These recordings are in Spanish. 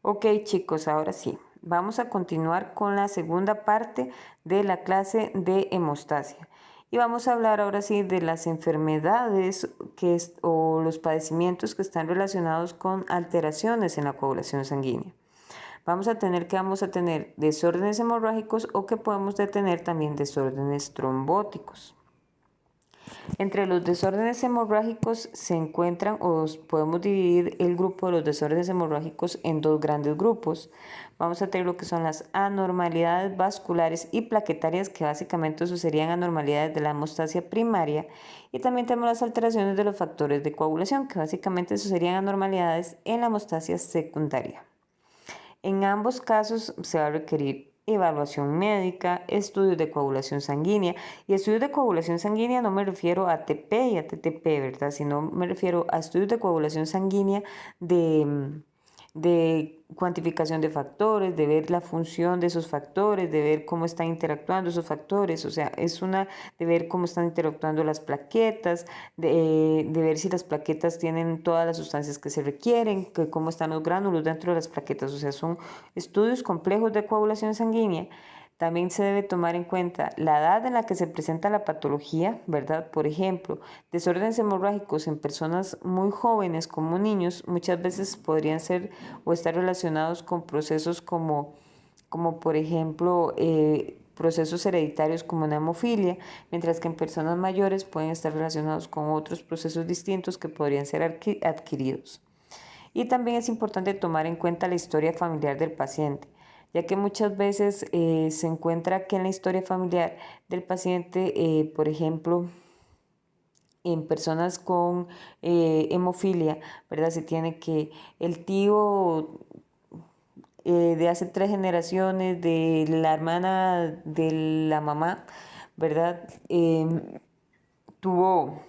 Ok, chicos, ahora sí. Vamos a continuar con la segunda parte de la clase de hemostasia. Y vamos a hablar ahora sí de las enfermedades o los padecimientos que están relacionados con alteraciones en la coagulación sanguínea. Vamos a tener desórdenes hemorrágicos o que podemos tener también desórdenes trombóticos. Entre los desórdenes hemorrágicos se encuentran, o podemos dividir el grupo de los desórdenes hemorrágicos en dos grandes grupos. Vamos a tener lo que son las anormalidades vasculares y plaquetarias, que básicamente eso serían anormalidades de la hemostasia primaria. Y también tenemos las alteraciones de los factores de coagulación, que básicamente eso serían anormalidades en la hemostasia secundaria. En ambos casos se va a requerir evaluación médica, estudios de coagulación sanguínea. Y estudios de coagulación sanguínea no me refiero a ATP y a TTP, ¿verdad? Sino me refiero a estudios de coagulación sanguínea de cuantificación de factores, de ver la función de esos factores, de ver cómo están interactuando esos factores, o sea, de ver cómo están interactuando las plaquetas, de ver si las plaquetas tienen todas las sustancias que se requieren, cómo están los gránulos dentro de las plaquetas, o sea, son estudios complejos de coagulación sanguínea. También se debe tomar en cuenta la edad en la que se presenta la patología, ¿verdad? Por ejemplo, desórdenes hemorrágicos en personas muy jóvenes como niños muchas veces podrían ser o estar relacionados con procesos como por ejemplo procesos hereditarios como una hemofilia, mientras que en personas mayores pueden estar relacionados con otros procesos distintos que podrían ser adquiridos. Y también es importante tomar en cuenta la historia familiar del paciente, ya que muchas veces se encuentra que en la historia familiar del paciente, por ejemplo, en personas con hemofilia, ¿verdad? Se tiene que el tío de hace 3 generaciones, de la hermana de la mamá, ¿verdad? Tuvo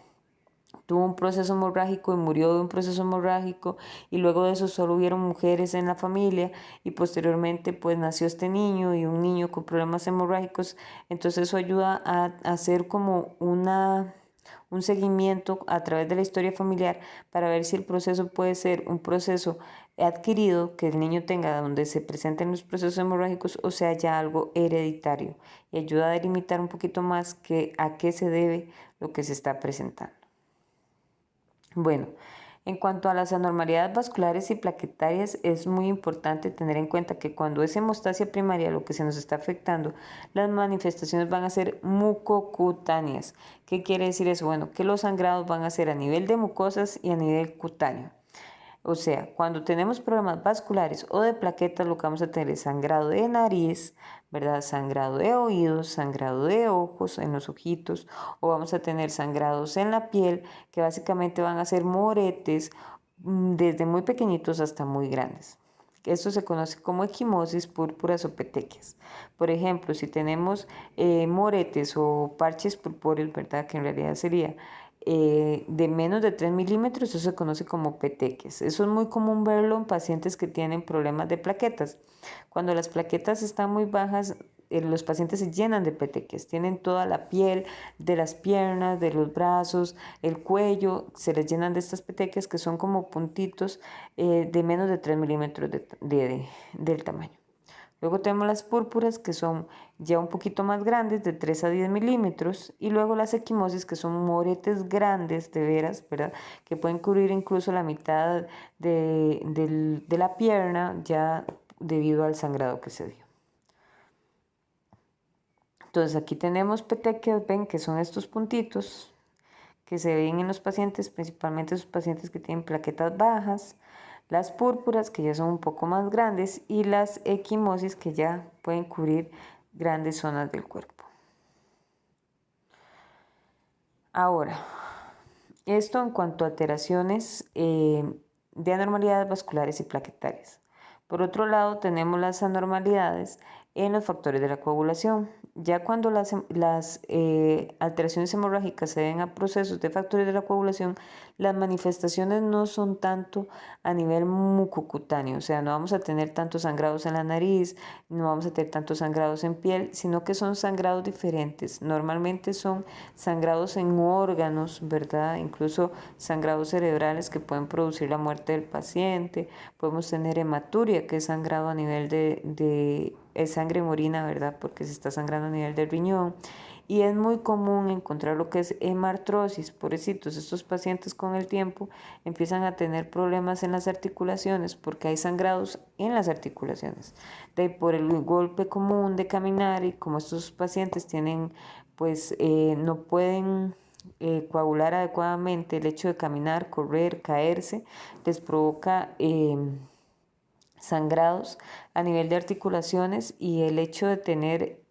tuvo un proceso hemorrágico y murió de un proceso hemorrágico, y luego de eso solo hubieron mujeres en la familia, y posteriormente pues nació este niño y un niño con problemas hemorrágicos. Entonces eso ayuda a hacer como un seguimiento a través de la historia familiar para ver si el proceso puede ser un proceso adquirido que el niño tenga donde se presenten los procesos hemorrágicos, o sea ya algo hereditario, y ayuda a delimitar un poquito más a qué se debe lo que se está presentando. Bueno, en cuanto a las anormalidades vasculares y plaquetarias, es muy importante tener en cuenta que cuando es hemostasia primaria lo que se nos está afectando, las manifestaciones van a ser mucocutáneas. ¿Qué quiere decir eso? Bueno, que los sangrados van a ser a nivel de mucosas y a nivel cutáneo. O sea, cuando tenemos problemas vasculares o de plaquetas, lo que vamos a tener es sangrado de nariz, ¿verdad? Sangrado de oídos, sangrado de ojos, en los ojitos, o vamos a tener sangrados en la piel, que básicamente van a ser moretes, desde muy pequeñitos hasta muy grandes. Esto se conoce como equimosis, púrpuras o petequias. Por ejemplo, si tenemos moretes o parches purpúreos, ¿verdad? Que en realidad sería de menos de 3 milímetros, eso se conoce como petequias. Eso es muy común verlo en pacientes que tienen problemas de plaquetas. Cuando las plaquetas están muy bajas, los pacientes se llenan de petequias, tienen toda la piel de las piernas, de los brazos, el cuello, se les llenan de estas petequias que son como puntitos de menos de 3 milímetros del tamaño. Luego tenemos las púrpuras, que son ya un poquito más grandes, de 3 a 10 milímetros. Y luego las equimosis, que son moretes grandes, de veras, ¿verdad? Que pueden cubrir incluso la mitad de la pierna, ya debido al sangrado que se dio. Entonces aquí tenemos petequias, ven que son estos puntitos que se ven en los pacientes, principalmente los pacientes que tienen plaquetas bajas, las púrpuras, que ya son un poco más grandes, y las equimosis, que ya pueden cubrir grandes zonas del cuerpo. Ahora, esto en cuanto a alteraciones de anormalidades vasculares y plaquetarias. Por otro lado, tenemos las anormalidades en los factores de la coagulación. Ya cuando las alteraciones hemorrágicas se deben a procesos de factores de la coagulación, las manifestaciones no son tanto a nivel mucocutáneo, o sea, no vamos a tener tantos sangrados en la nariz, no vamos a tener tantos sangrados en piel, sino que son sangrados diferentes. Normalmente son sangrados en órganos, ¿verdad? Incluso sangrados cerebrales que pueden producir la muerte del paciente. Podemos tener hematuria, que es sangrado a nivel es sangre en orina, ¿verdad? Porque se está sangrando a nivel del riñón. Y es muy común encontrar lo que es hemartrosis. Pobrecitos, estos pacientes con el tiempo empiezan a tener problemas en las articulaciones porque hay sangrados en las articulaciones. Por el golpe común de caminar, y como estos pacientes tienen, pues no pueden coagular adecuadamente, el hecho de caminar, correr, caerse, les provoca sangrados a nivel de articulaciones, y el hecho de tener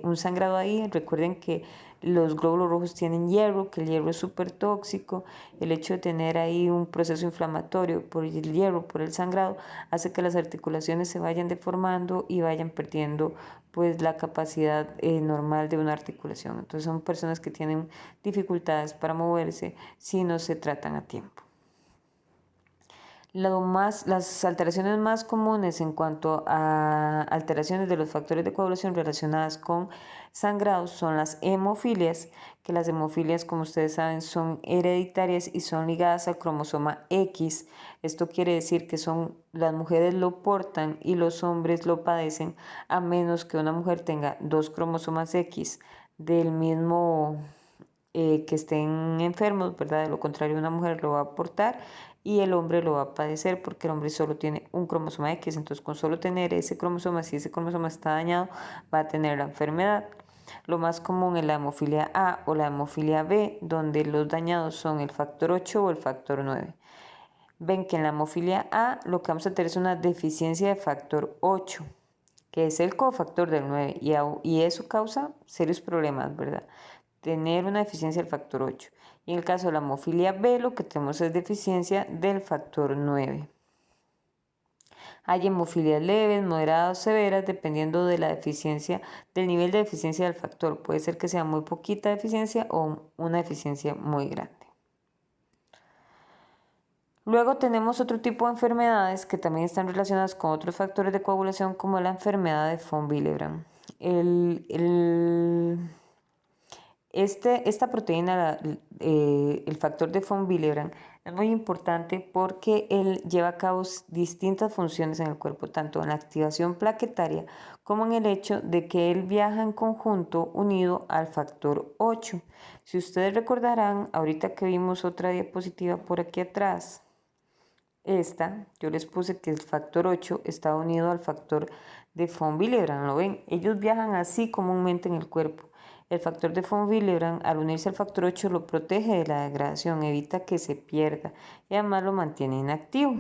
un sangrado ahí, recuerden que los glóbulos rojos tienen hierro, que el hierro es súper tóxico. El hecho de tener ahí un proceso inflamatorio por el hierro, por el sangrado, hace que las articulaciones se vayan deformando y vayan perdiendo pues la capacidad normal de una articulación. Entonces son personas que tienen dificultades para moverse si no se tratan a tiempo. Las alteraciones más comunes en cuanto a alteraciones de los factores de coagulación relacionadas con sangrados son las hemofilias, que las hemofilias, como ustedes saben, son hereditarias y son ligadas al cromosoma X. Esto quiere decir que las mujeres lo portan y los hombres lo padecen, a menos que una mujer tenga dos cromosomas X del mismo que estén enfermos, ¿verdad? De lo contrario, una mujer lo va a aportar y el hombre lo va a padecer, porque el hombre solo tiene un cromosoma X. Entonces, con solo tener ese cromosoma, si ese cromosoma está dañado, va a tener la enfermedad. Lo más común es la hemofilia A o la hemofilia B, donde los dañados son el factor 8 o el factor 9. Ven que en la hemofilia A lo que vamos a tener es una deficiencia de factor 8, que es el cofactor del 9, y eso causa serios problemas, ¿verdad? Tener una deficiencia del factor 8. Y en el caso de la hemofilia B, lo que tenemos es deficiencia del factor 9. Hay hemofilias leves, moderadas o severas, dependiendo de la deficiencia, del nivel de deficiencia del factor. Puede ser que sea muy poquita deficiencia o una deficiencia muy grande. Luego tenemos otro tipo de enfermedades que también están relacionadas con otros factores de coagulación, como la enfermedad de von Willebrand. Esta proteína, el factor de von Willebrand, es muy importante porque él lleva a cabo distintas funciones en el cuerpo, tanto en la activación plaquetaria como en el hecho de que él viaja en conjunto unido al factor 8. Si ustedes recordarán, ahorita que vimos otra diapositiva por aquí atrás, yo les puse que el factor 8 está unido al factor de von Willebrand, ¿lo ven? Ellos viajan así comúnmente en el cuerpo. El factor de von Willebrand, al unirse al factor 8, lo protege de la degradación, evita que se pierda y además lo mantiene inactivo.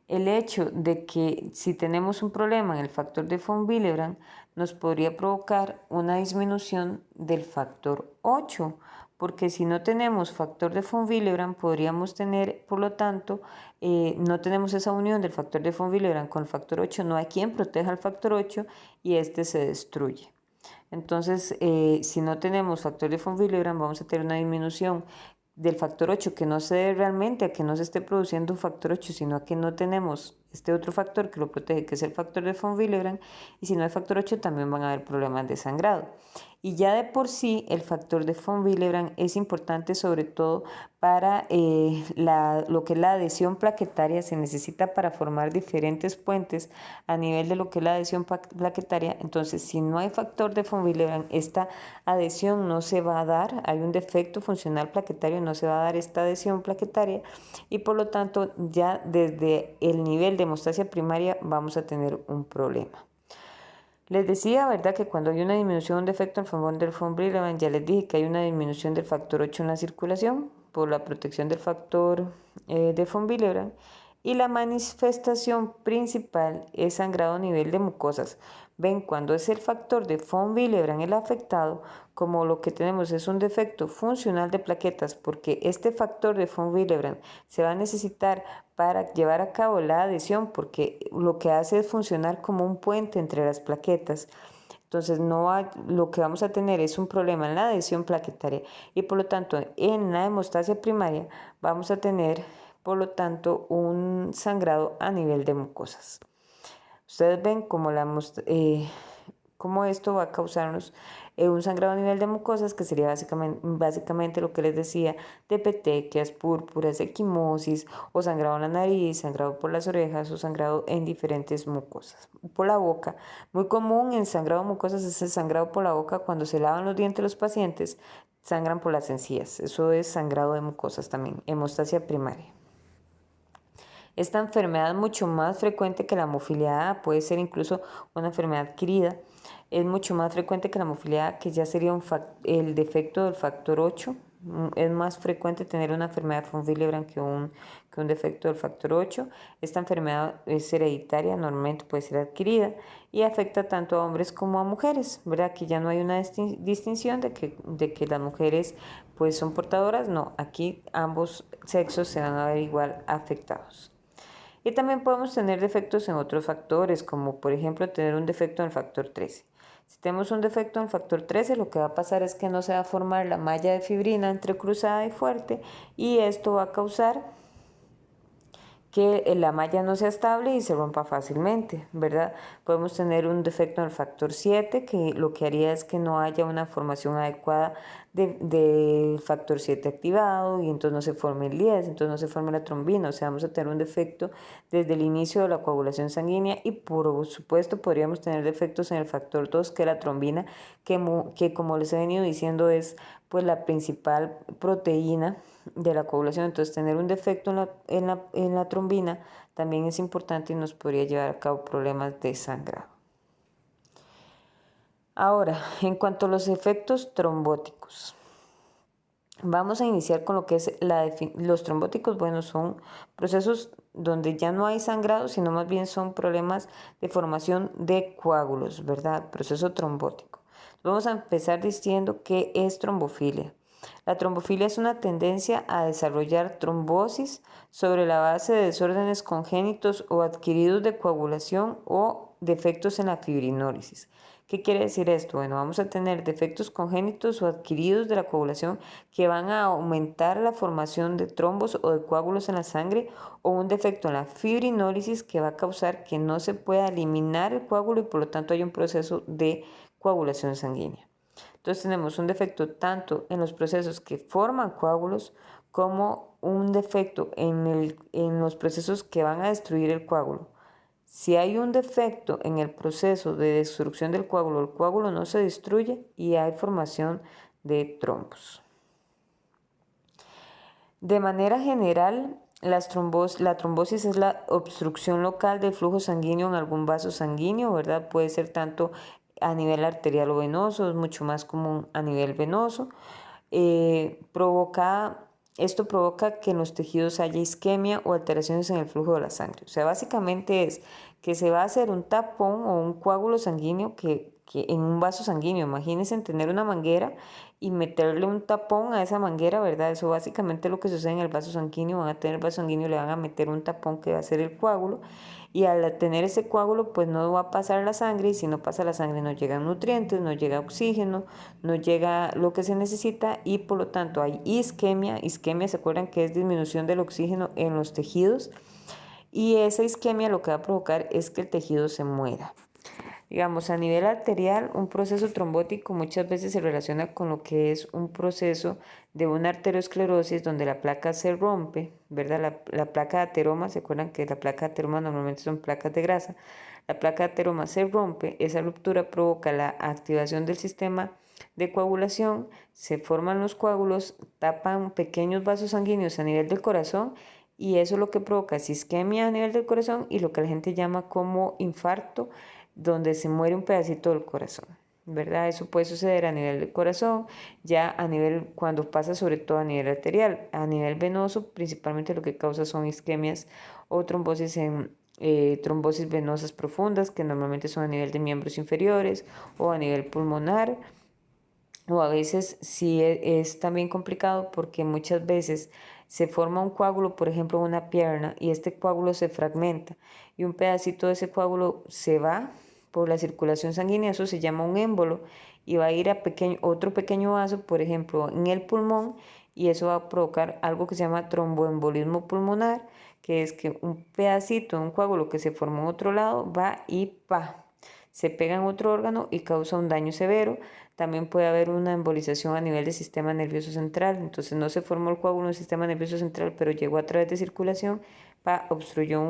El hecho de que si tenemos un problema en el factor de von Willebrand nos podría provocar una disminución del factor 8, porque si no tenemos factor de von Willebrand podríamos tener, por lo tanto, no tenemos esa unión del factor de von Willebrand con el factor 8, no hay quien proteja al factor 8 y este se destruye. Entonces, si no tenemos factor de von Willebrand, vamos a tener una disminución del factor 8, que no se debe realmente a que no se esté produciendo un factor 8, sino a que no tenemos este otro factor que lo protege, que es el factor de von Willebrand, y si no hay factor 8 también van a haber problemas de sangrado. Y ya de por sí el factor de von Willebrand es importante sobre todo para lo que es la adhesión plaquetaria. Se necesita para formar diferentes puentes a nivel de lo que es la adhesión plaquetaria. Entonces, si no hay factor de von Willebrand, esta adhesión no se va a dar, hay un defecto funcional plaquetario, no se va a dar esta adhesión plaquetaria, y por lo tanto ya desde el nivel de hemostasia primaria vamos a tener un problema. Les decía, ¿verdad?, que cuando hay una disminución, un defecto en favor del von Willebrand, ya les dije que hay una disminución del factor 8 en la circulación por la protección del factor de von Willebrand. y la manifestación principal es sangrado a nivel de mucosas. Ven, cuando es el factor de von Willebrand el afectado, como lo que tenemos es un defecto funcional de plaquetas, porque este factor de von Willebrand se va a necesitar para llevar a cabo la adhesión, porque lo que hace es funcionar como un puente entre las plaquetas. Entonces lo que vamos a tener es un problema en la adhesión plaquetaria y por lo tanto en la hemostasia primaria vamos a tener por lo tanto un sangrado a nivel de mucosas. Ustedes ven cómo esto va a causarnos un sangrado a nivel de mucosas, que sería básicamente lo que les decía, de petequias, púrpuras, equimosis, o sangrado en la nariz, sangrado por las orejas, o sangrado en diferentes mucosas. Por la boca, muy común en sangrado de mucosas es el sangrado por la boca cuando se lavan los dientes los pacientes, sangran por las encías. Eso es sangrado de mucosas también, hemostasia primaria. Esta enfermedad es mucho más frecuente que la hemofilia A, puede ser incluso una enfermedad adquirida. Es mucho más frecuente que la hemofilia A, que ya sería el defecto del factor 8. Es más frecuente tener una enfermedad von Willebrand que un defecto del factor 8. Esta enfermedad es hereditaria, normalmente puede ser adquirida y afecta tanto a hombres como a mujeres, ¿verdad? Aquí ya no hay una distinción de que las mujeres pues son portadoras, no, aquí ambos sexos se van a ver igual afectados. Y también podemos tener defectos en otros factores, como por ejemplo tener un defecto en el factor 13. Si tenemos un defecto en el factor 13, lo que va a pasar es que no se va a formar la malla de fibrina entrecruzada y fuerte, y esto va a causar que la malla no sea estable y se rompa fácilmente, ¿verdad? Podemos tener un defecto en el factor 7, que lo que haría es que no haya una formación adecuada del factor 7 activado y entonces no se forme el 10, entonces no se forme la trombina, o sea, vamos a tener un defecto desde el inicio de la coagulación sanguínea y por supuesto podríamos tener defectos en el factor 2, que es la trombina, que como les he venido diciendo es pues la principal proteína de la coagulación. Entonces tener un defecto en la trombina también es importante y nos podría llevar a cabo problemas de sangrado. Ahora, en cuanto a los efectos trombóticos, vamos a iniciar con lo que es los trombóticos. Bueno, son procesos donde ya no hay sangrado, sino más bien son problemas de formación de coágulos, ¿verdad? Proceso trombótico. Vamos a empezar diciendo qué es trombofilia. La trombofilia es una tendencia a desarrollar trombosis sobre la base de desórdenes congénitos o adquiridos de coagulación o defectos en la fibrinólisis. ¿Qué quiere decir esto? Bueno, vamos a tener defectos congénitos o adquiridos de la coagulación que van a aumentar la formación de trombos o de coágulos en la sangre, o un defecto en la fibrinólisis que va a causar que no se pueda eliminar el coágulo y por lo tanto hay un proceso de coagulación sanguínea. Entonces tenemos un defecto tanto en los procesos que forman coágulos como un defecto en los procesos que van a destruir el coágulo. Si hay un defecto en el proceso de destrucción del coágulo, el coágulo no se destruye y hay formación de trombos. De manera general, la trombosis es la obstrucción local del flujo sanguíneo en algún vaso sanguíneo, ¿verdad? Puede ser tanto a nivel arterial o venoso, es mucho más común a nivel venoso. Esto provoca que en los tejidos haya isquemia o alteraciones en el flujo de la sangre. O sea, básicamente es que se va a hacer un tapón o un coágulo sanguíneo que en un vaso sanguíneo. Imagínense tener una manguera y meterle un tapón a esa manguera, ¿verdad? Eso básicamente es lo que sucede en el vaso sanguíneo. Van a tener el vaso sanguíneo y le van a meter un tapón que va a ser el coágulo. Y al tener ese coágulo, pues no va a pasar la sangre, y si no pasa la sangre no llegan nutrientes, no llega oxígeno, no llega lo que se necesita y por lo tanto hay isquemia. Isquemia, ¿se acuerdan que es disminución del oxígeno en los tejidos? Y esa isquemia lo que va a provocar es que el tejido se muera. Digamos, a nivel arterial, un proceso trombótico muchas veces se relaciona con lo que es un proceso de una arteriosclerosis donde la placa se rompe, ¿verdad? La placa de ateroma, ¿se acuerdan que la placa de ateroma normalmente son placas de grasa? La placa de ateroma se rompe, esa ruptura provoca la activación del sistema de coagulación, se forman los coágulos, tapan pequeños vasos sanguíneos a nivel del corazón y eso lo que provoca es isquemia a nivel del corazón y lo que la gente llama como infarto, donde se muere un pedacito del corazón, ¿verdad? Eso puede suceder a nivel del corazón, ya a nivel, cuando pasa sobre todo a nivel arterial, a nivel venoso, principalmente lo que causa son isquemias o trombosis en trombosis venosas profundas, que normalmente son a nivel de miembros inferiores o a nivel pulmonar. O a veces sí es también complicado porque muchas veces se forma un coágulo, por ejemplo, en una pierna, y este coágulo se fragmenta y un pedacito de ese coágulo se va por la circulación sanguínea, eso se llama un émbolo, y va a ir a otro pequeño vaso, por ejemplo, en el pulmón, y eso va a provocar algo que se llama tromboembolismo pulmonar, que es que un pedacito de un coágulo que se formó en otro lado va y se pega en otro órgano y causa un daño severo. También puede haber una embolización a nivel del sistema nervioso central. Entonces no se formó el coágulo en el sistema nervioso central, pero llegó a través de circulación, obstruyó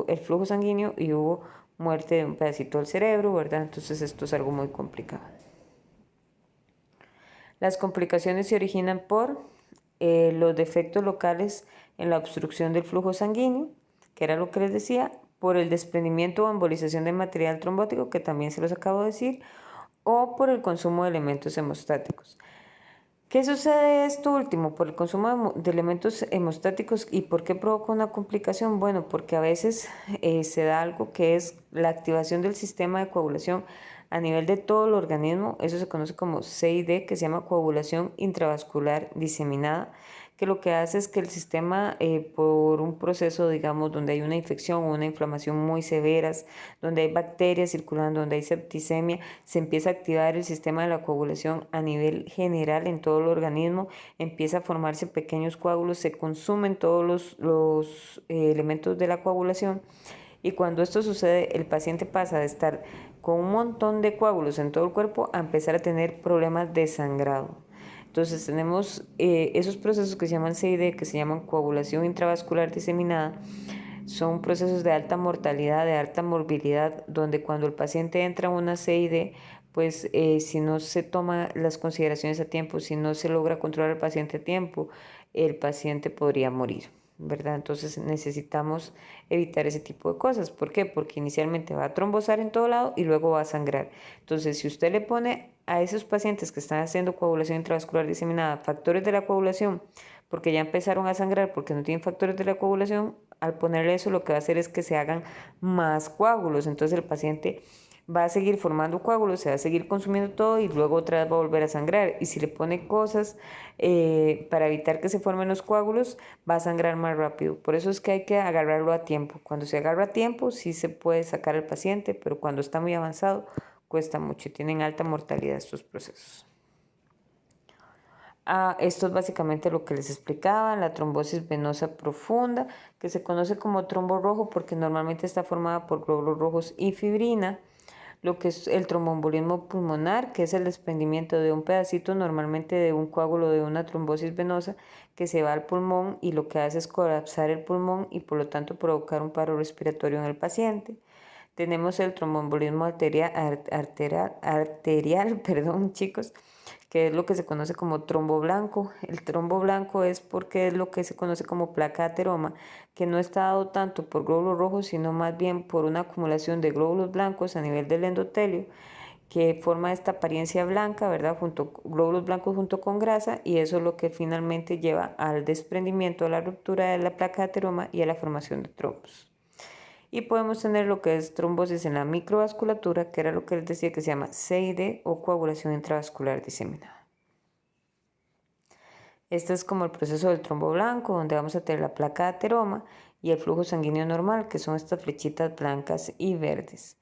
el flujo sanguíneo y hubo muerte de un pedacito del cerebro, ¿verdad? Entonces esto es algo muy complicado. Las complicaciones se originan por los defectos locales en la obstrucción del flujo sanguíneo, que era lo que les decía, por el desprendimiento o embolización de material trombótico, que también se los acabo de decir, o por el consumo de elementos hemostáticos. ¿Qué sucede esto último? Por el consumo de elementos hemostáticos. ¿Y por qué provoca una complicación? Bueno, porque a veces se da algo que es la activación del sistema de coagulación a nivel de todo el organismo. Eso se conoce como CID, que se llama coagulación intravascular diseminada, que lo que hace es que el sistema, por un proceso, digamos, donde hay una infección o una inflamación muy severas, donde hay bacterias circulando, donde hay septicemia, se empieza a activar el sistema de la coagulación a nivel general en todo el organismo, empieza a formarse pequeños coágulos, se consumen todos los elementos de la coagulación, y cuando esto sucede, el paciente pasa de estar con un montón de coágulos en todo el cuerpo a empezar a tener problemas de sangrado. Entonces tenemos esos procesos que se llaman CID, que se llaman coagulación intravascular diseminada. Son procesos de alta mortalidad, de alta morbilidad, donde cuando el paciente entra en una CID, pues si no se toman las consideraciones a tiempo, si no se logra controlar al paciente a tiempo, el paciente podría morir, ¿verdad? Entonces necesitamos evitar ese tipo de cosas. ¿Por qué? Porque inicialmente va a trombosar en todo lado y luego va a sangrar. Entonces, si usted le pone a esos pacientes que están haciendo coagulación intravascular diseminada factores de la coagulación, porque ya empezaron a sangrar porque no tienen factores de la coagulación, al ponerle eso lo que va a hacer es que se hagan más coágulos. Entonces el paciente va a seguir formando coágulos, se va a seguir consumiendo todo y luego otra vez va a volver a sangrar. Y si le pone cosas para evitar que se formen los coágulos, va a sangrar más rápido. Por eso es que hay que agarrarlo a tiempo. Cuando se agarra a tiempo, sí se puede sacar al paciente, pero cuando está muy avanzado, cuesta mucho. Tienen alta mortalidad estos procesos. Esto es básicamente lo que les explicaba, la trombosis venosa profunda, que se conoce como trombo rojo porque normalmente está formada por glóbulos rojos y fibrina. Lo que es el tromboembolismo pulmonar, que es el desprendimiento de un pedacito normalmente de un coágulo de una trombosis venosa que se va al pulmón y lo que hace es colapsar el pulmón y por lo tanto provocar un paro respiratorio en el paciente. Tenemos el tromboembolismo arterial, perdón, chicos, que es lo que se conoce como trombo blanco. El trombo blanco es porque es lo que se conoce como placa ateroma, que no está dado tanto por glóbulos rojos, sino más bien por una acumulación de glóbulos blancos a nivel del endotelio, que forma esta apariencia blanca, ¿verdad? Glóbulos blancos junto con grasa, y eso es lo que finalmente lleva al desprendimiento, a la ruptura de la placa ateroma y a la formación de trombos. Y podemos tener lo que es trombosis en la microvasculatura, que era lo que les decía que se llama CID o coagulación intravascular diseminada. Este es como el proceso del trombo blanco, donde vamos a tener la placa de ateroma y el flujo sanguíneo normal, que son estas flechitas blancas y verdes.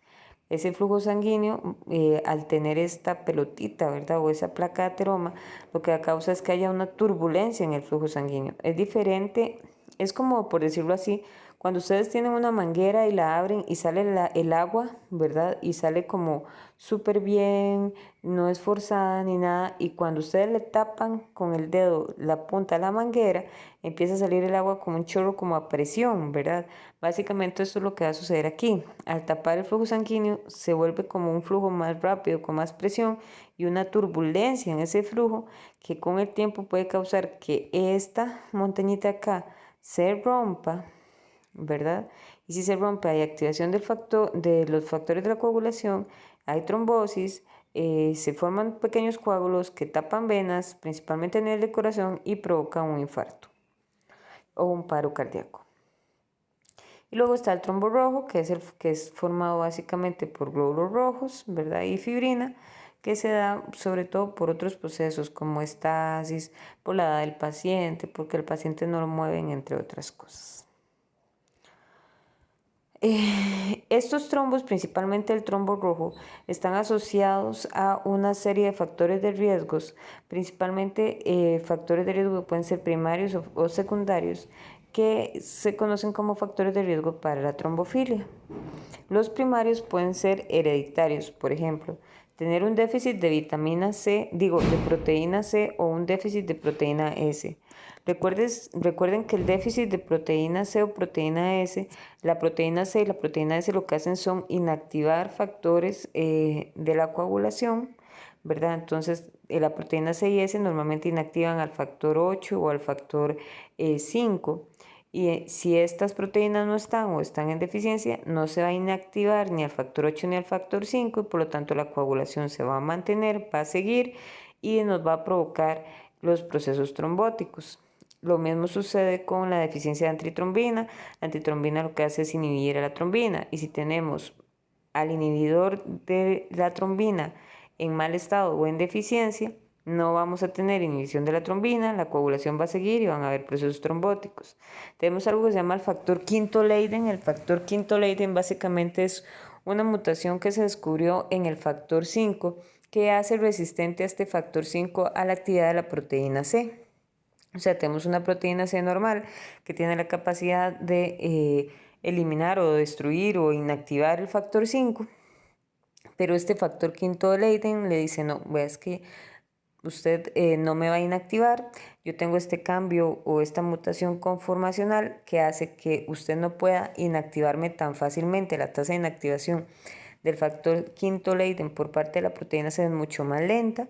Ese flujo sanguíneo, al tener esta pelotita, ¿verdad? O esa placa de ateroma, lo que causa es que haya una turbulencia en el flujo sanguíneo. Es diferente, es como, por decirlo así, cuando ustedes tienen una manguera y la abren y sale el agua, ¿verdad? Y sale como súper bien, no es forzada ni nada. Y cuando ustedes le tapan con el dedo la punta de la manguera, empieza a salir el agua como un chorro, como a presión, ¿verdad? Básicamente esto es lo que va a suceder aquí. Al tapar el flujo sanguíneo se vuelve como un flujo más rápido, con más presión y una turbulencia en ese flujo que con el tiempo puede causar que esta montañita acá se rompa, ¿verdad? Y si se rompe hay activación de los factores de la coagulación, hay trombosis, se forman pequeños coágulos que tapan venas, principalmente en el corazón, y provocan un infarto o un paro cardíaco. Y luego está el trombo rojo, que es formado básicamente por glóbulos rojos, ¿verdad? Y fibrina, que se da sobre todo por otros procesos como estasis, por la edad del paciente, porque el paciente no lo mueven, entre otras cosas. Estos trombos, principalmente el trombo rojo, están asociados a una serie de factores de riesgos, principalmente factores de riesgo que pueden ser primarios o secundarios, que se conocen como factores de riesgo para la trombofilia. Los primarios pueden ser hereditarios, por ejemplo, tener un déficit de vitamina C, de proteína C o un déficit de proteína S. Recuerden que el déficit de proteína C o proteína S, la proteína C y la proteína S lo que hacen son inactivar factores de la coagulación, ¿verdad? Entonces, la proteína C y S normalmente inactivan al factor 8 o al factor 5. Y si estas proteínas no están o están en deficiencia, no se va a inactivar ni al factor 8 ni al factor 5 y por lo tanto la coagulación se va a mantener, va a seguir y nos va a provocar los procesos trombóticos. Lo mismo sucede con la deficiencia de antitrombina. La antitrombina lo que hace es inhibir a la trombina y si tenemos al inhibidor de la trombina en mal estado o en deficiencia, no vamos a tener inhibición de la trombina, la coagulación va a seguir y van a haber procesos trombóticos. Tenemos algo que se llama el factor quinto Leiden. El factor quinto Leiden básicamente es una mutación que se descubrió en el factor 5 que hace resistente a este factor 5 a la actividad de la proteína C. O sea, tenemos una proteína C normal que tiene la capacidad de eliminar o destruir o inactivar el factor 5, pero este factor quinto de Leiden le dice, no, es que usted no me va a inactivar, yo tengo este cambio o esta mutación conformacional que hace que usted no pueda inactivarme tan fácilmente. La tasa de inactivación del factor quinto Leiden por parte de la proteína C es mucho más lenta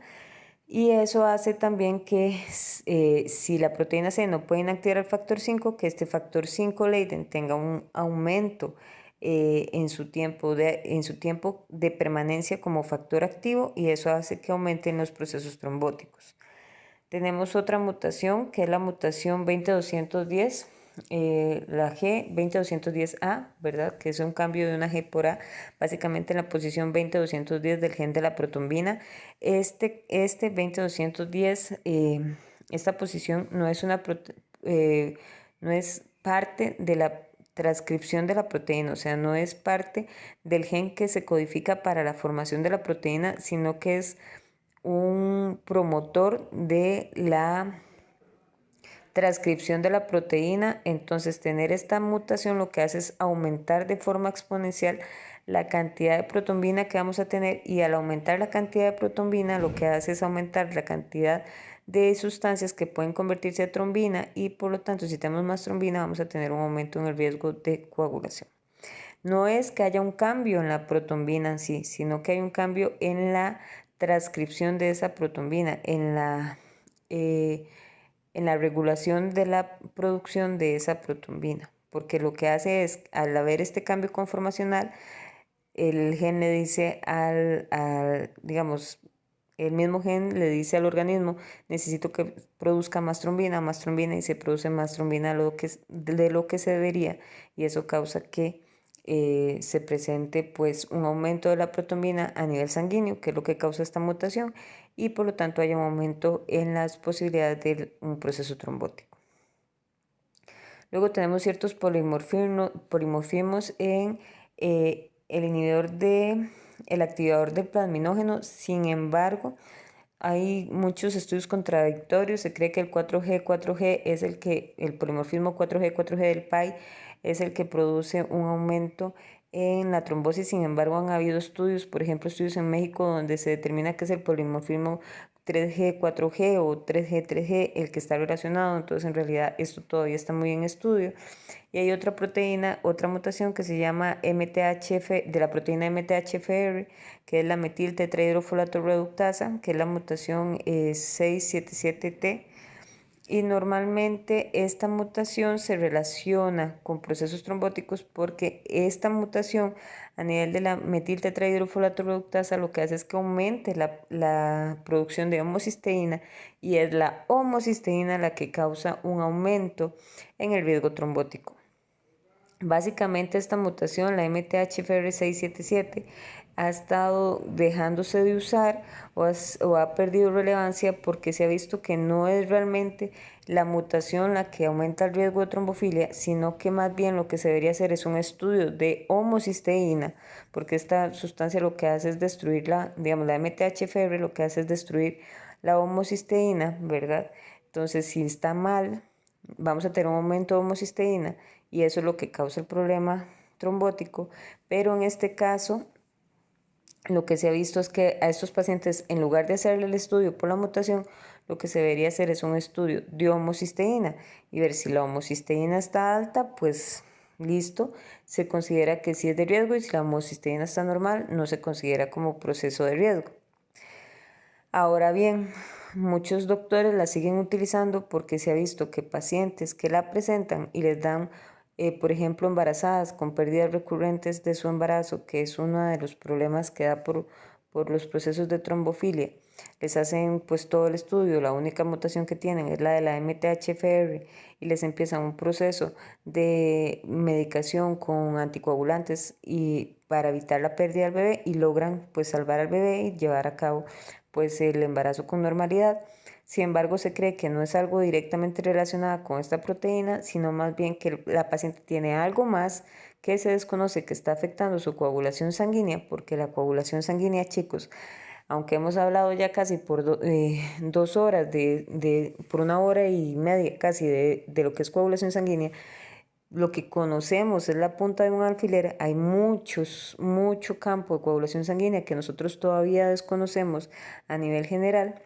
y eso hace también que si la proteína C no puede inactivar el factor 5, que este factor 5 Leiden tenga un aumento en su tiempo de permanencia como factor activo y eso hace que aumenten los procesos trombóticos. Tenemos otra mutación que es la mutación 20210, la G20210A, ¿verdad? Que es un cambio de una G por A, básicamente en la posición 20210 del gen de la protombina. Este 20210, esta posición no es no es parte de la transcripción de la proteína, o sea, no es parte del gen que se codifica para la formación de la proteína, sino que es un promotor de la transcripción de la proteína. Entonces, tener esta mutación lo que hace es aumentar de forma exponencial la cantidad de protombina que vamos a tener y al aumentar la cantidad de protombina lo que hace es aumentar la cantidad de sustancias que pueden convertirse a trombina y por lo tanto si tenemos más trombina vamos a tener un aumento en el riesgo de coagulación. No es que haya un cambio en la protombina en sí, sino que hay un cambio en la transcripción de esa protombina, en la regulación de la producción de esa protombina, porque lo que hace es, al haber este cambio conformacional, el gen le dice digamos, el mismo gen le dice al organismo, necesito que produzca más trombina y se produce más trombina de lo que se debería y eso causa que se presente pues un aumento de la protombina a nivel sanguíneo, que es lo que causa esta mutación y por lo tanto haya un aumento en las posibilidades de un proceso trombótico. Luego tenemos ciertos polimorfismos en el activador del plasminógeno. Sin embargo, hay muchos estudios contradictorios. Se cree que el 4G es el polimorfismo 4G del PAI es el que produce un aumento en la trombosis. Sin embargo, han habido estudios, por ejemplo, estudios en México donde se determina que es el polimorfismo 3G o 3G el que está relacionado. Entonces, en realidad, esto todavía está muy en estudio. Y hay otra proteína, otra mutación que se llama de la proteína MTHFR, que es la metiltetrahidrofolato reductasa, que es la mutación 677T. Y normalmente esta mutación se relaciona con procesos trombóticos porque esta mutación a nivel de la metiltetrahidrofolato reductasa lo que hace es que aumente la producción de homocisteína y es la homocisteína la que causa un aumento en el riesgo trombótico. Básicamente esta mutación, la MTHFR677, ha estado dejándose de usar o ha perdido relevancia porque se ha visto que no es realmente la mutación la que aumenta el riesgo de trombofilia, sino que más bien lo que se debería hacer es un estudio de homocisteína, porque esta sustancia lo que hace es destruir digamos, la MTHFR lo que hace es destruir la homocisteína, ¿verdad? Entonces, si está mal, vamos a tener un aumento de homocisteína y eso es lo que causa el problema trombótico, pero en este caso lo que se ha visto es que a estos pacientes, en lugar de hacerle el estudio por la mutación, lo que se debería hacer es un estudio de homocisteína y ver si la homocisteína está alta, pues listo, se considera que sí es de riesgo, y si la homocisteína está normal, no se considera como proceso de riesgo. Ahora bien, muchos doctores la siguen utilizando porque se ha visto que pacientes que la presentan y les dan, por ejemplo, embarazadas con pérdidas recurrentes de su embarazo, que es uno de los problemas que da por los procesos de trombofilia, les hacen pues todo el estudio, la única mutación que tienen es la de la MTHFR y les empiezan un proceso de medicación con anticoagulantes y para evitar la pérdida del bebé y logran pues salvar al bebé y llevar a cabo pues el embarazo con normalidad. Sin embargo, se cree que no es algo directamente relacionado con esta proteína, sino más bien que la paciente tiene algo más que se desconoce que está afectando su coagulación sanguínea, porque la coagulación sanguínea, chicos, aunque hemos hablado ya casi por 2 horas, por 1 hora y media casi de lo que es coagulación sanguínea, lo que conocemos es la punta de un alfiler. Hay mucho campo de coagulación sanguínea que nosotros todavía desconocemos a nivel general.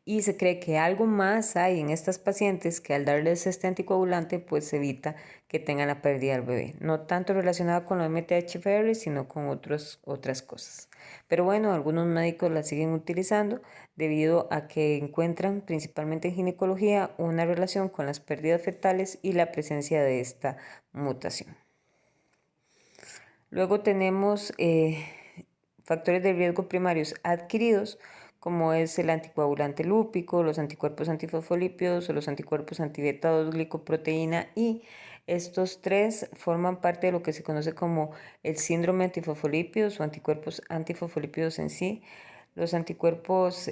Y se cree que algo más hay en estas pacientes que al darles este anticoagulante pues evita que tengan la pérdida del bebé. No tanto relacionada con la MTHFR, sino con otras cosas. Pero bueno, algunos médicos la siguen utilizando debido a que encuentran principalmente en ginecología una relación con las pérdidas fetales y la presencia de esta mutación. Luego tenemos factores de riesgo primarios adquiridos, como es el anticoagulante lúpico, los anticuerpos antifosfolípidos o los anticuerpos anti-beta 2 glicoproteína, y estos tres forman parte de lo que se conoce como el síndrome antifosfolípidos o anticuerpos antifosfolípidos en sí. Los anticuerpos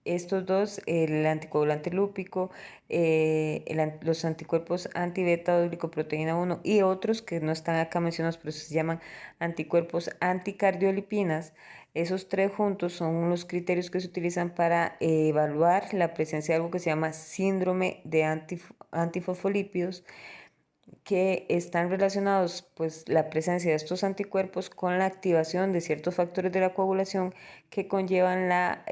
estos dos, el anticoagulante lúpico, los anticuerpos anti-beta 2 glicoproteína 1 y otros que no están acá mencionados, pero se llaman anticuerpos anticardiolipinas. Esos tres juntos son los criterios que se utilizan para evaluar la presencia de algo que se llama síndrome de antifosfolípidos, que están relacionados pues la presencia de estos anticuerpos con la activación de ciertos factores de la coagulación que conllevan la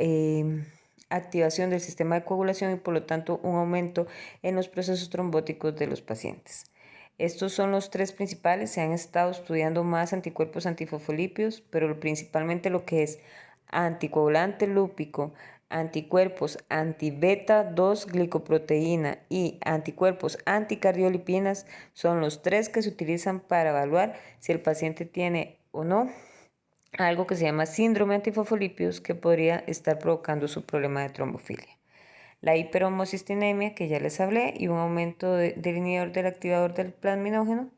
activación del sistema de coagulación y por lo tanto un aumento en los procesos trombóticos de los pacientes. Estos son los tres principales. Se han estado estudiando más anticuerpos antifosfolípidos, pero principalmente lo que es anticoagulante lúpico, anticuerpos anti-beta 2 glicoproteína y anticuerpos anticardiolipinas son los tres que se utilizan para evaluar si el paciente tiene o no algo que se llama síndrome antifosfolípidos que podría estar provocando su problema de trombofilia. La hiperhomocistinemia, que ya les hablé, y un aumento del inhibidor del activador del plasminógeno,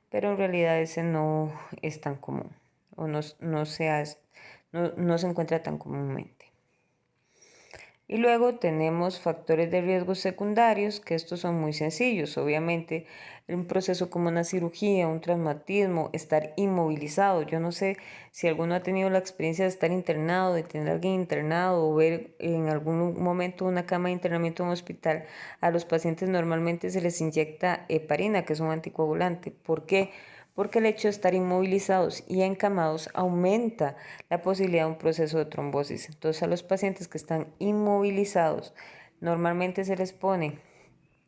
pero en realidad ese no es tan común o no se encuentra tan comúnmente. Y luego tenemos factores de riesgo secundarios, que estos son muy sencillos. Obviamente, un proceso como una cirugía, un traumatismo, estar inmovilizado. Yo no sé si alguno ha tenido la experiencia de estar internado, de tener a alguien internado o ver en algún momento una cama de internamiento en un hospital. A los pacientes normalmente se les inyecta heparina, que es un anticoagulante. ¿Por qué? Porque el hecho de estar inmovilizados y encamados aumenta la posibilidad de un proceso de trombosis. Entonces, a los pacientes que están inmovilizados normalmente se les pone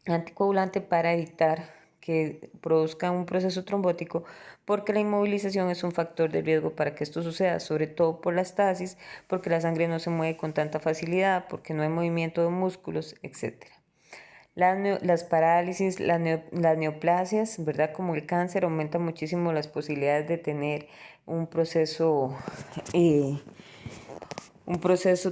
anticoagulante para evitar que produzcan un proceso trombótico, porque la inmovilización es un factor de riesgo para que esto suceda, sobre todo por la estasis, porque la sangre no se mueve con tanta facilidad, porque no hay movimiento de músculos, etc. Las parálisis, las neoplasias, ¿verdad? Como el cáncer, aumentan muchísimo las posibilidades de tener un proceso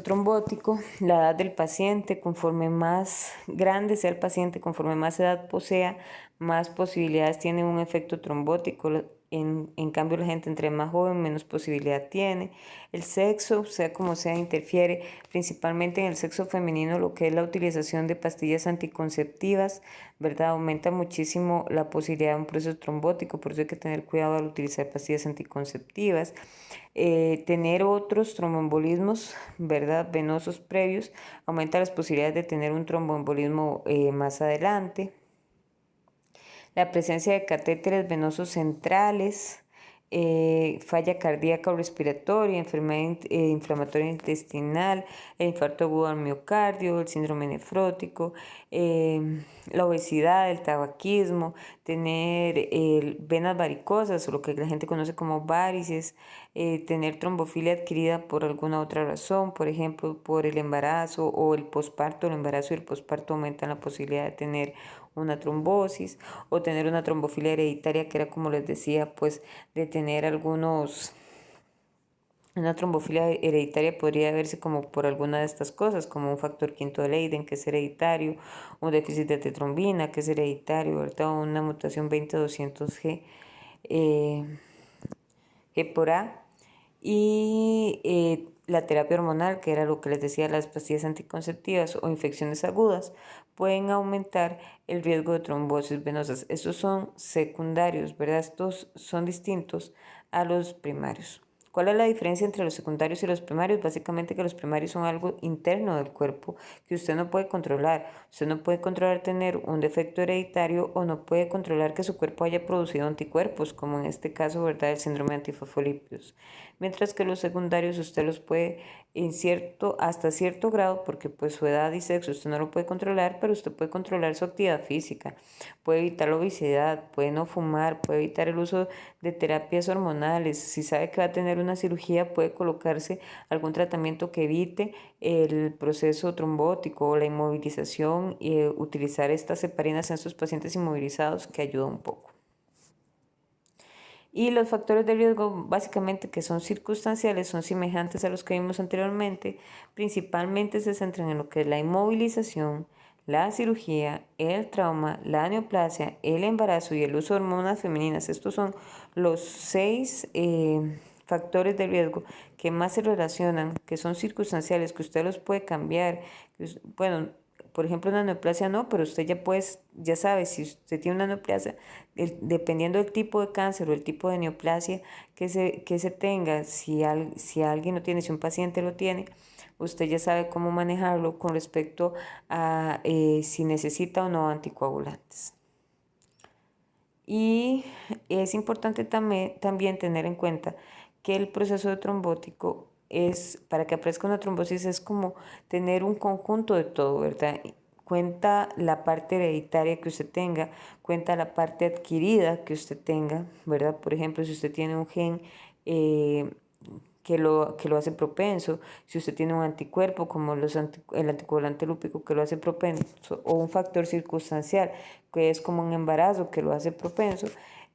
trombótico. La edad del paciente, conforme más grande sea el paciente, conforme más edad posea, más posibilidades tiene un efecto trombótico. En cambio, la gente entre más joven, menos posibilidad tiene. El sexo, sea como sea, interfiere principalmente en el sexo femenino, lo que es la utilización de pastillas anticonceptivas, ¿verdad? Aumenta muchísimo la posibilidad de un proceso trombótico, por eso hay que tener cuidado al utilizar pastillas anticonceptivas. Tener otros tromboembolismos, ¿verdad? Venosos previos, aumenta las posibilidades de tener un tromboembolismo más adelante. La presencia de catéteres venosos centrales, falla cardíaca o respiratoria, enfermedad inflamatoria intestinal, el infarto agudo al miocardio, el síndrome nefrótico, la obesidad, el tabaquismo, tener venas varicosas o lo que la gente conoce como varices, tener trombofilia adquirida por alguna otra razón, por ejemplo, por el embarazo o el posparto. El embarazo y el posparto aumentan la posibilidad de tener una trombosis o tener una trombofilia hereditaria, que era, como les decía, pues de tener una trombofilia hereditaria podría verse como por alguna de estas cosas, como un factor quinto de Leiden, que es hereditario, un déficit de tetrombina, que es hereditario, ¿verdad? Una mutación 20200G, G por A, y la terapia hormonal, que era lo que les decía, las pastillas anticonceptivas o infecciones agudas, pueden aumentar el riesgo de trombosis venosas. Estos son secundarios, ¿verdad? Estos son distintos a los primarios. ¿Cuál es la diferencia entre los secundarios y los primarios? Básicamente que los primarios son algo interno del cuerpo que usted no puede controlar. Usted no puede controlar tener un defecto hereditario o no puede controlar que su cuerpo haya producido anticuerpos, como en este caso, ¿verdad?, el síndrome de antifosfolípidos. Mientras que los secundarios usted los puede hasta cierto grado, porque pues su edad y sexo usted no lo puede controlar, pero usted puede controlar su actividad física, puede evitar la obesidad, puede no fumar, puede evitar el uso de terapias hormonales. Si sabe que va a tener una cirugía, puede colocarse algún tratamiento que evite el proceso trombótico o la inmovilización y utilizar estas heparinas en sus pacientes inmovilizados, que ayuda un poco. Y los factores de riesgo, básicamente, que son circunstanciales, son semejantes a los que vimos anteriormente. Principalmente se centran en lo que es la inmovilización, la cirugía, el trauma, la neoplasia, el embarazo y el uso de hormonas femeninas. Estos son los 6 factores de riesgo que más se relacionan, que son circunstanciales, que usted los puede cambiar. Bueno, por ejemplo, una neoplasia no, pero usted ya sabe, si usted tiene una neoplasia, dependiendo del tipo de cáncer o el tipo de neoplasia que se tenga, si alguien lo tiene, si un paciente lo tiene, usted ya sabe cómo manejarlo con respecto a si necesita o no anticoagulantes. Y es importante también tener en cuenta que el proceso de trombótico para que aparezca una trombosis, es como tener un conjunto de todo, ¿verdad? Cuenta la parte hereditaria que usted tenga, cuenta la parte adquirida que usted tenga, ¿verdad? Por ejemplo, si usted tiene un gen que lo hace propenso, si usted tiene un anticuerpo como el anticoagulante lúpico que lo hace propenso, o un factor circunstancial que es como un embarazo que lo hace propenso,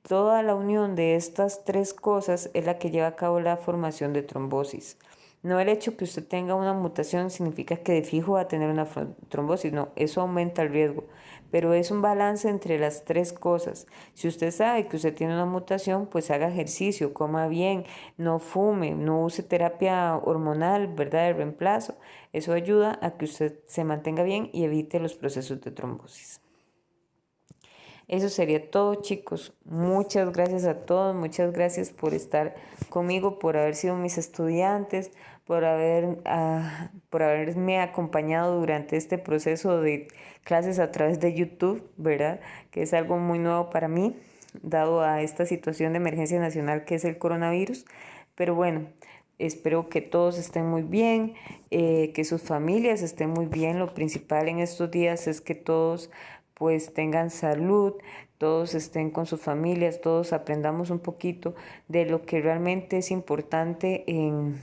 toda la unión de estas tres cosas es la que lleva a cabo la formación de trombosis. No el hecho que usted tenga una mutación significa que de fijo va a tener una trombosis, no, eso aumenta el riesgo, pero es un balance entre las tres cosas. Si usted sabe que usted tiene una mutación, pues haga ejercicio, coma bien, no fume, no use terapia hormonal, ¿verdad?, de reemplazo. Eso ayuda a que usted se mantenga bien y evite los procesos de trombosis. Eso sería todo, chicos. Muchas gracias a todos, muchas gracias por estar conmigo, por haber sido mis estudiantes, por haberme acompañado durante este proceso de clases a través de YouTube, ¿verdad? Que es algo muy nuevo para mí, dado a esta situación de emergencia nacional que es el coronavirus. Pero bueno, espero que todos estén muy bien, que sus familias estén muy bien. Lo principal en estos días es que todos pues tengan salud, todos estén con sus familias, todos aprendamos un poquito de lo que realmente es importante en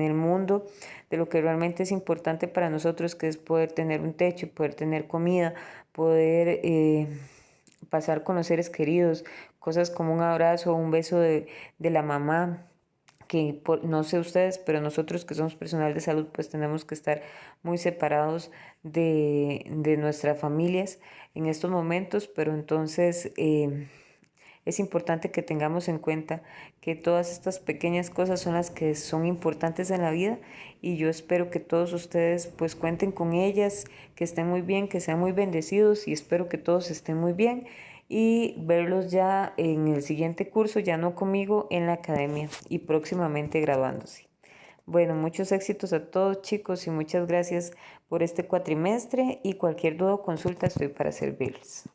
el mundo, de lo que realmente es importante para nosotros, que es poder tener un techo, poder tener comida, poder pasar con los seres queridos, cosas como un abrazo o un beso de la mamá, no sé ustedes, pero nosotros que somos personal de salud, pues tenemos que estar muy separados de nuestras familias en estos momentos, pero entonces es importante que tengamos en cuenta que todas estas pequeñas cosas son las que son importantes en la vida, y yo espero que todos ustedes pues cuenten con ellas, que estén muy bien, que sean muy bendecidos, y espero que todos estén muy bien y verlos ya en el siguiente curso, ya no conmigo, en la academia y próximamente grabándose. Bueno, muchos éxitos a todos, chicos, y muchas gracias por este cuatrimestre, y cualquier duda o consulta estoy para servirles.